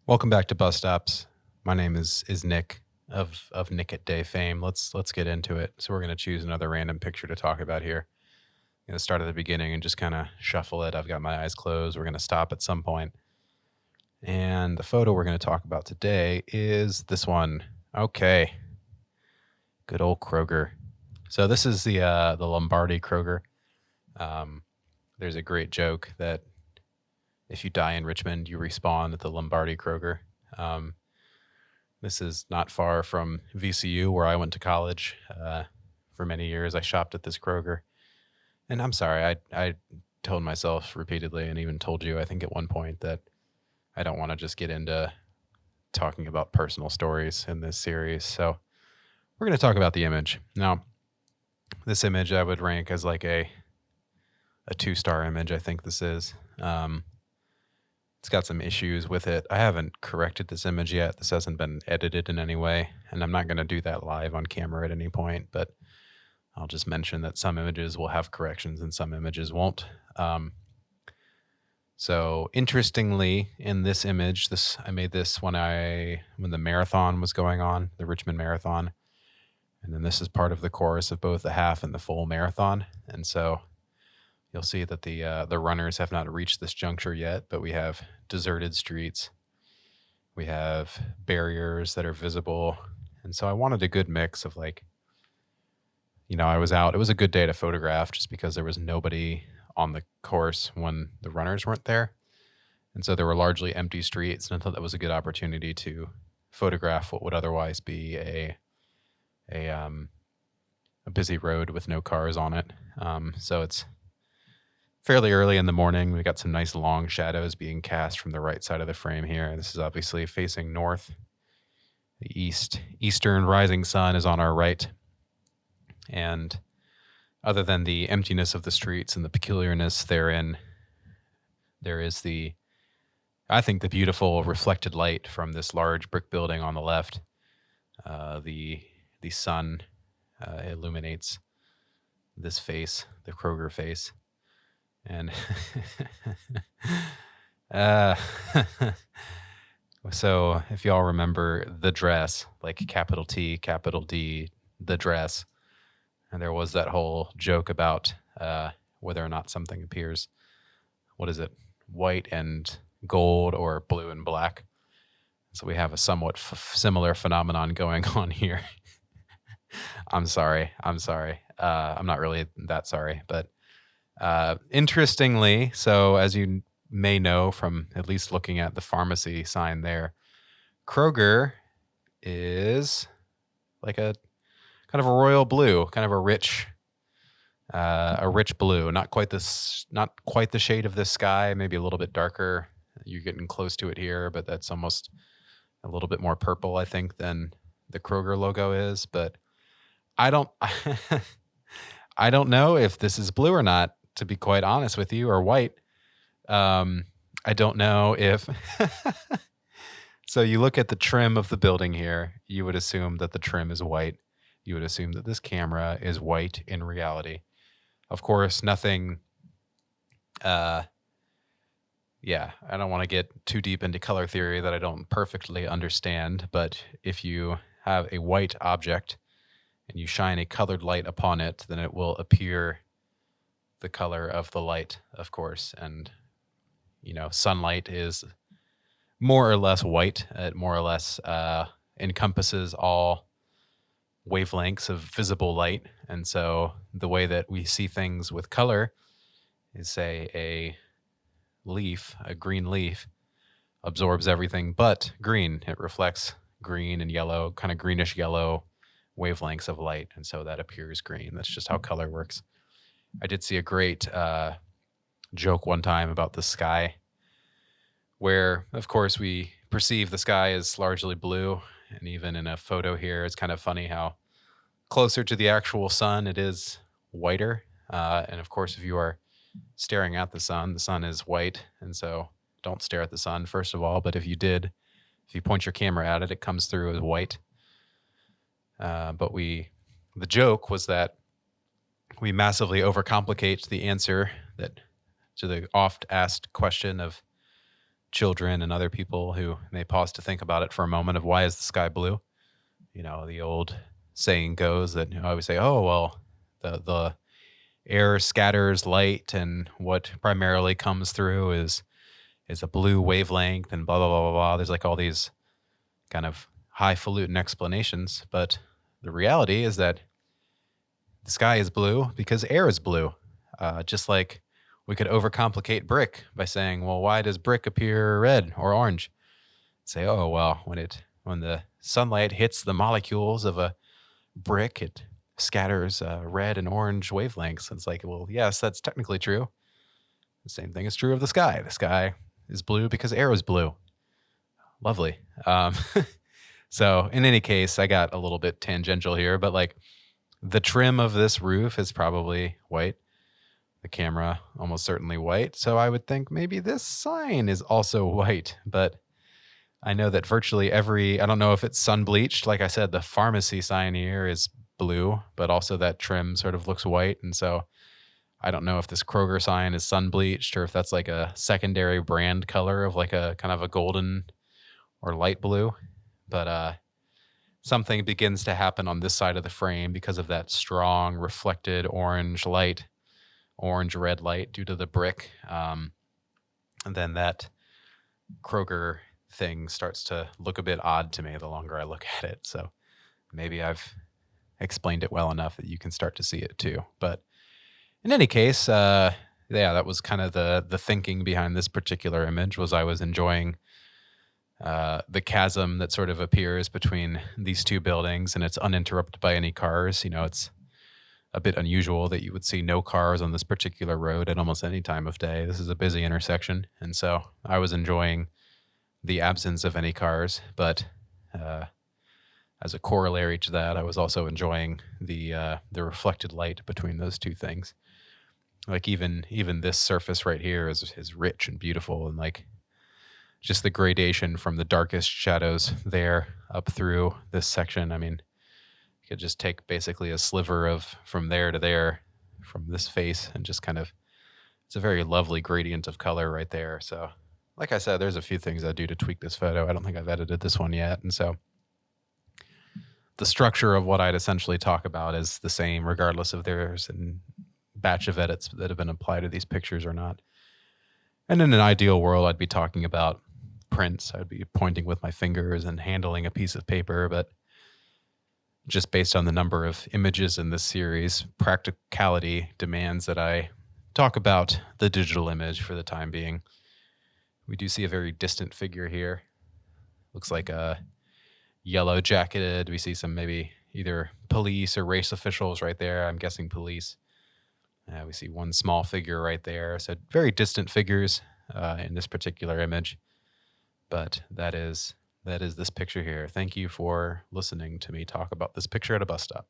Welcome back to Bus Stops. My name is Nick of Nick at Day fame. Let's get into it. So we're gonna choose another random picture to talk about here. I'm gonna start at the beginning and just kind of shuffle it. I've got my eyes closed. We're gonna stop at some point. And the photo we're gonna talk about today is this one. Okay, good old Kroger. So this is the Lombardi Kroger. Um, there's a great joke that if you die in Richmond, you respawn at the Lombardi Kroger. Um, this is not far from VCU, where I went to college. For many years, I shopped at this Kroger. And I'm sorry, I told myself repeatedly, and even told you, I think at one point, that I don't want to just get into talking about personal stories in this series. So we're going to talk about the image. Now, this image I would rank as like a 2-star image, I think this is. It's got some issues with it. I haven't corrected this image yet. This hasn't been edited in any way, and I'm not going to do that live on camera at any point, but I'll just mention that some images will have corrections and some images won't. So interestingly, in this image, I made this when the marathon was going on, the Richmond Marathon. And then this is part of the course of both the half and the full marathon. And so you'll see that the runners have not reached this juncture yet, but we have deserted streets. We have barriers that are visible. And so I wanted a good mix of I was out. It was a good day to photograph just because there was nobody on the course when the runners weren't there. And so there were largely empty streets, and I thought that was a good opportunity to photograph what would otherwise be a busy road with no cars on it. So it's fairly early in the morning. We got some nice long shadows being cast from the right side of the frame here. This is obviously facing north. The eastern rising sun is on our right. And other than the emptiness of the streets and the peculiarness therein, there is I think the beautiful reflected light from this large brick building on the left. The sun illuminates this face, the Kroger face. And so if y'all remember The Dress, like capital T, capital D, The Dress, and there was that whole joke about whether or not something appears, what is it, white and gold or blue and black. So we have a somewhat similar phenomenon going on here. I'm sorry. I'm not really that sorry, but interestingly, so as you may know from at least looking at the pharmacy sign there, Kroger is like a kind of a royal blue, kind of a rich blue, not quite the shade of this sky, maybe a little bit darker. You're getting close to it here, but that's almost a little bit more purple, I think, than the Kroger logo is. But I don't I don't know if this is blue or not, to be quite honest with you, or white. I don't know if so you look at the trim of the building here, you would assume that the trim is white. You would assume that this camera is white in reality. Of course, nothing I don't want to get too deep into color theory that I don't perfectly understand, but if you have a white object and you shine a colored light upon it, then it will appear the color of the light, of course. And, sunlight is more or less white. It more or less encompasses all wavelengths of visible light. And so the way that we see things with color is, say, a green leaf absorbs everything but green. It reflects green and yellow, kind of greenish yellow wavelengths of light, and so that appears green. That's just how color works. I did see a great joke one time about the sky, where, of course, we perceive the sky as largely blue, and even in a photo here, it's kind of funny how closer to the actual sun it is whiter. And of course, if you are staring at the sun is white, and so don't stare at the sun, first of all. But if you point your camera at it, it comes through as white. But the joke was that we massively overcomplicate the answer to the oft asked question of children and other people who may pause to think about it for a moment of why is the sky blue? You know, the old saying goes that I always say, oh, well, the air scatters light and what primarily comes through is a blue wavelength and blah, blah, blah, blah, blah. There's like all these kind of highfalutin explanations. But the reality is that the sky is blue because air is blue. Just like we could overcomplicate brick by saying, well, why does brick appear red or orange? Say, oh, well, when the sunlight hits the molecules of a brick, it scatters red and orange wavelengths. And it's like, well, yes, that's technically true. The same thing is true of the sky. The sky is blue because air is blue. Lovely. So in any case, I got a little bit tangential here, but like the trim of this roof is probably white. The camera almost certainly white. So I would think maybe this sign is also white, but I know that virtually I don't know if it's sun bleached. Like I said, the pharmacy sign here is blue, but also that trim sort of looks white. And so I don't know if this Kroger sign is sun bleached or if that's like a secondary brand color of like a kind of a golden or light blue. But something begins to happen on this side of the frame because of that strong reflected orange red light due to the brick. And then that Kroger thing starts to look a bit odd to me the longer I look at it. So maybe I've explained it well enough that you can start to see it too. But in any case, yeah, that was kind of the thinking behind this particular image. Was I was enjoying the chasm that sort of appears between these two buildings, and it's uninterrupted by any cars. You know, it's a bit unusual that you would see no cars on this particular road at almost any time of day. This is a busy intersection, and so I was enjoying the absence of any cars, but as a corollary to that, I was also enjoying the reflected light between those two things. Like even this surface right here is rich and beautiful, and like just the gradation from the darkest shadows there up through this section. I mean, you could just take basically a sliver of from there to there from this face and just kind of, it's a very lovely gradient of color right there. So like I said, there's a few things I do to tweak this photo. I don't think I've edited this one yet. And so the structure of what I'd essentially talk about is the same, regardless if there's a batch of edits that have been applied to these pictures or not. And in an ideal world, I'd be talking about prints. I'd be pointing with my fingers and handling a piece of paper. But just based on the number of images in this series, practicality demands that I talk about the digital image for the time being. We do see a very distant figure here. Looks like a yellow jacketed. We see some maybe either police or race officials right there. I'm guessing police. We see one small figure right there. So very distant figures in this particular image. But that is this picture here. Thank you for listening to me talk about this picture at a bus stop.